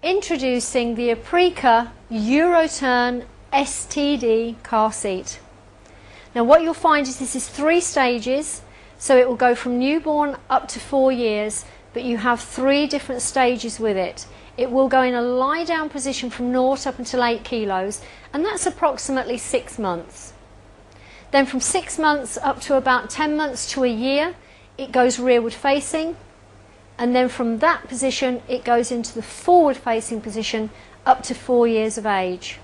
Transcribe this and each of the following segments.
Introducing the Aprica Euroturn STD car seat. Now what you'll find is this is 3 stages, so it will go from newborn up to 4 years, but you have 3 different stages with it. It will go in a lie down position from 0 up until 8 kilos, and that's approximately 6 months. Then from 6 months up to about 10 months to a year, it goes rearward facing, and then from that position it goes into the forward facing position up to 4 years of age.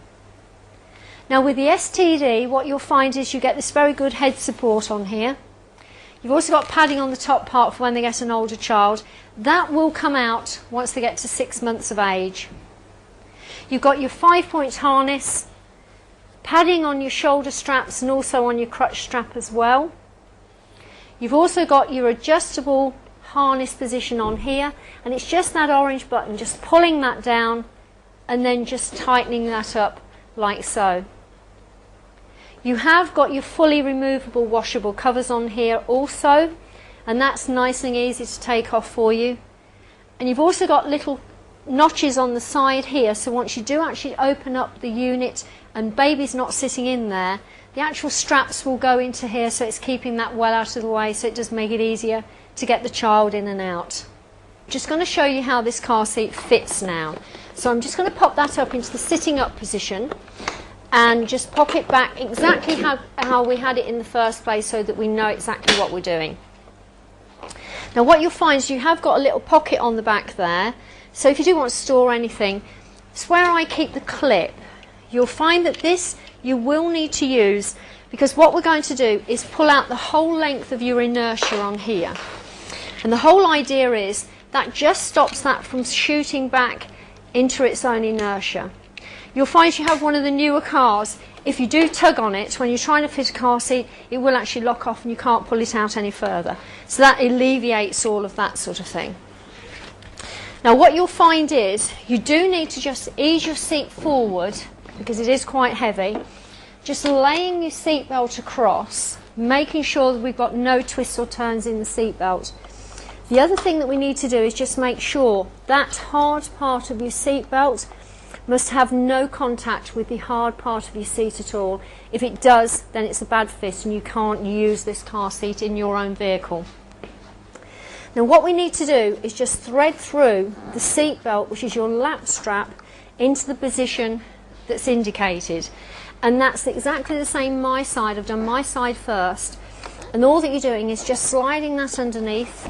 Now with the STD, what you'll find is you get this very good head support on here. You've also got padding on the top part for when they get an older child. That will come out once they get to 6 months of age. You've got your 5-point harness, padding on your shoulder straps and also on your crutch strap as well. You've also got your adjustable harness position on here, and it's just that orange button, just pulling that down and then just tightening that up like so. You have got your fully removable washable covers on here also, and that's nice and easy to take off for you. And you've also got little notches on the side here, so once you do actually open up the unit and baby's not sitting in there, the actual straps will go into here, so it's keeping that well out of the way, so it does make it easier to get the child in and out. I'm just going to show you how this car seat fits now. So I'm just going to pop that up into the sitting up position and just pop it back exactly how we had it in the first place, so that we know exactly what we're doing. Now what you'll find is you have got a little pocket on the back there, so if you do want to store anything, it's where I keep the clip. You'll find that this you will need to use, because what we're going to do is pull out the whole length of your inertia on here. And the whole idea is that just stops that from shooting back into its own inertia. You'll find you have one of the newer cars, if you do tug on it when you're trying to fit a car seat, it will actually lock off and you can't pull it out any further. So that alleviates all of that sort of thing. Now what you'll find is you do need to just ease your seat forward, because it is quite heavy, just laying your seat belt across, making sure that we've got no twists or turns in the seat belt. The other thing that we need to do is just make sure that hard part of your seat belt must have no contact with the hard part of your seat at all. If it does, then it's a bad fit and you can't use this car seat in your own vehicle. Now what we need to do is just thread through the seat belt, which is your lap strap, into the position that's indicated. And that's exactly the same my side. I've done my side first. And all that you're doing is just sliding that underneath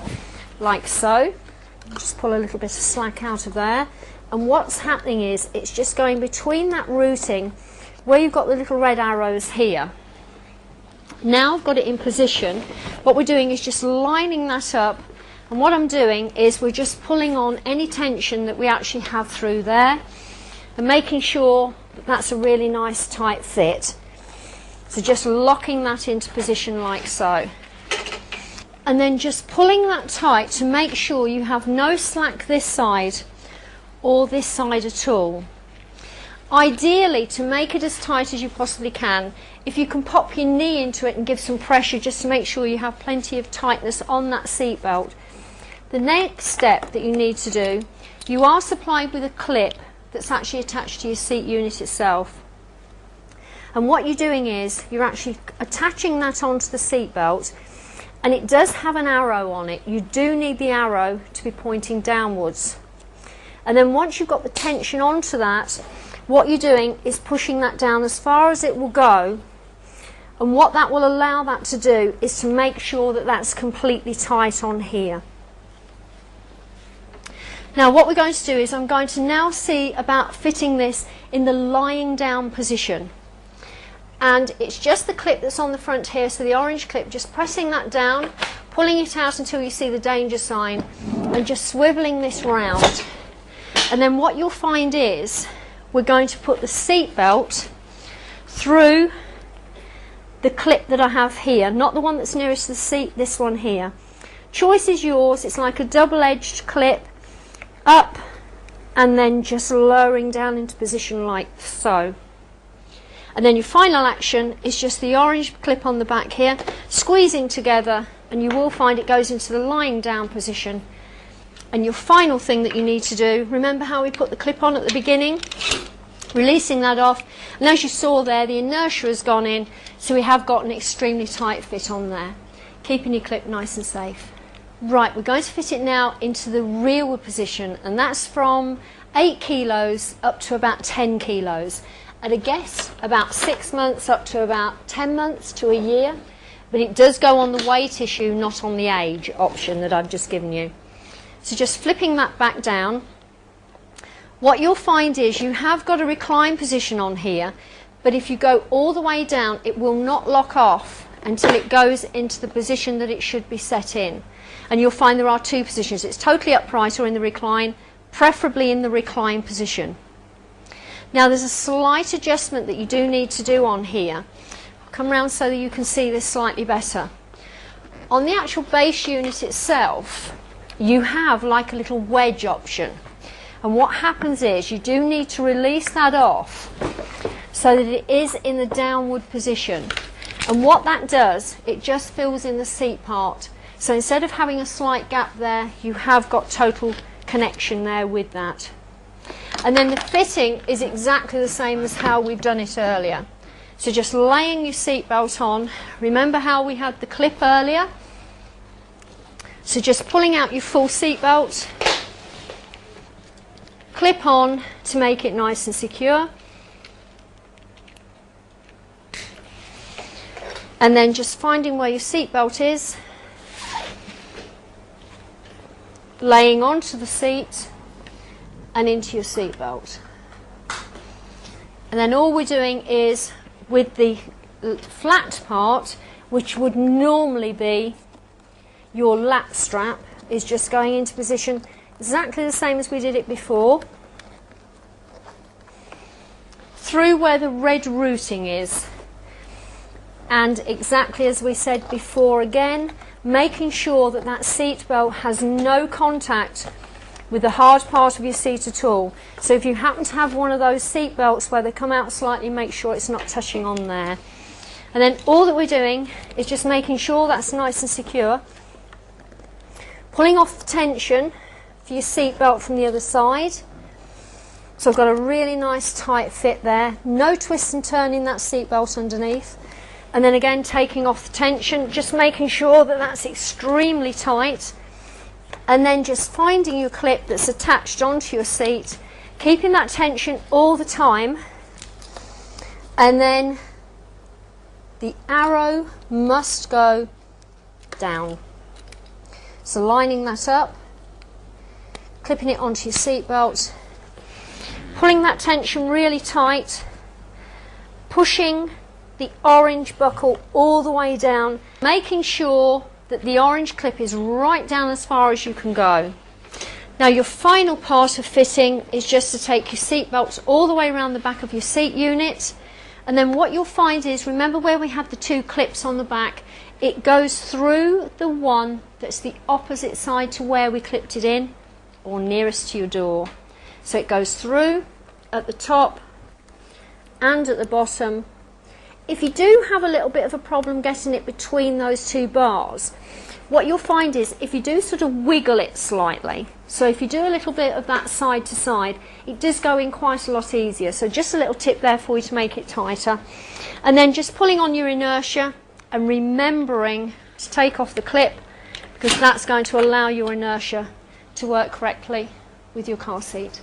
like so. Just pull a little bit of slack out of there. And what's happening is it's just going between that routing where you've got the little red arrows here. Now I've got it in position. What we're doing is just lining that up. And what I'm doing is we're just pulling on any tension that we actually have through there and making sure that that's a really nice tight fit. So just locking that into position like so. And then just pulling that tight to make sure you have no slack this side or this side at all. Ideally, to make it as tight as you possibly can, if you can pop your knee into it and give some pressure just to make sure you have plenty of tightness on that seat belt. The next step that you need to do, you are supplied with a clip that's actually attached to your seat unit itself. And what you're doing is you're actually attaching that onto the seat belt, and it does have an arrow on it. You do need the arrow to be pointing downwards. And then once you've got the tension onto that, what you're doing is pushing that down as far as it will go. And what that will allow that to do is to make sure that that's completely tight on here. Now what we're going to do is I'm going to now see about fitting this in the lying down position. And it's just the clip that's on the front here, so the orange clip, just pressing that down, pulling it out until you see the danger sign, and just swiveling this round. And then what you'll find is we're going to put the seat belt through the clip that I have here, not the one that's nearest to the seat, this one here. Choice is yours. It's like a double-edged clip, up and then just lowering down into position like so. And then your final action is just the orange clip on the back here, squeezing together, and you will find it goes into the lying down position And your final thing that you need to do, remember how we put the clip on at the beginning? Releasing that off, and as you saw there, the inertia has gone in, so we have got an extremely tight fit on there, keeping your clip nice and safe. Right, we're going to fit it now into the rearward position, and that's from 8 kilos up to about 10 kilos. At a guess, about 6 months up to about 10 months to a year, but it does go on the weight issue, not on the age option that I've just given you. So just flipping that back down, what you'll find is you have got a recline position on here, but if you go all the way down, it will not lock off until it goes into the position that it should be set in. And you'll find there are 2 positions. It's totally upright or in the recline, preferably in the recline position. Now there's a slight adjustment that you do need to do on here. I'll come round so that you can see this slightly better. On the actual base unit itself, you have like a little wedge option. And what happens is you do need to release that off so that it is in the downward position. And what that does, it just fills in the seat part. So instead of having a slight gap there, you have got total connection there with that. And then the fitting is exactly the same as how we've done it earlier. So just laying your seat belt on. Remember how we had the clip earlier? So just pulling out your full seat belt, clip on to make it nice and secure. And then just finding where your seat belt is, laying onto the seat and into your seat belt. And then all we're doing is with the flat part, which would normally be your lap strap, is just going into position exactly the same as we did it before, through where the red routing is, and exactly as we said before again, making sure that that seat belt has no contact with the hard part of your seat at all. So if you happen to have one of those seat belts where they come out slightly, make sure it's not touching on there. And then all that we're doing is just making sure that's nice and secure, pulling off the tension for your seat belt from the other side. So I've got a really nice tight fit there, no twist and turn in that seat belt underneath. And then again taking off the tension, just making sure that that's extremely tight, and then just finding your clip that's attached onto your seat, keeping that tension all the time, and then the arrow must go down. So lining that up, clipping it onto your seat belt, pulling that tension really tight, pushing the orange buckle all the way down, making sure that the orange clip is right down as far as you can go. Now your final part of fitting is just to take your seat belts all the way around the back of your seat unit, and then what you'll find is, remember where we had the 2 clips on the back, it goes through the one that's the opposite side to where we clipped it in, or nearest to your door. So it goes through at the top and at the bottom. If you do have a little bit of a problem getting it between those 2 bars, what you'll find is if you do sort of wiggle it slightly, so if you do a little bit of that side to side, it does go in quite a lot easier. So just a little tip there for you to make it tighter. And then just pulling on your inertia and remembering to take off the clip, because that's going to allow your inertia to work correctly with your car seat.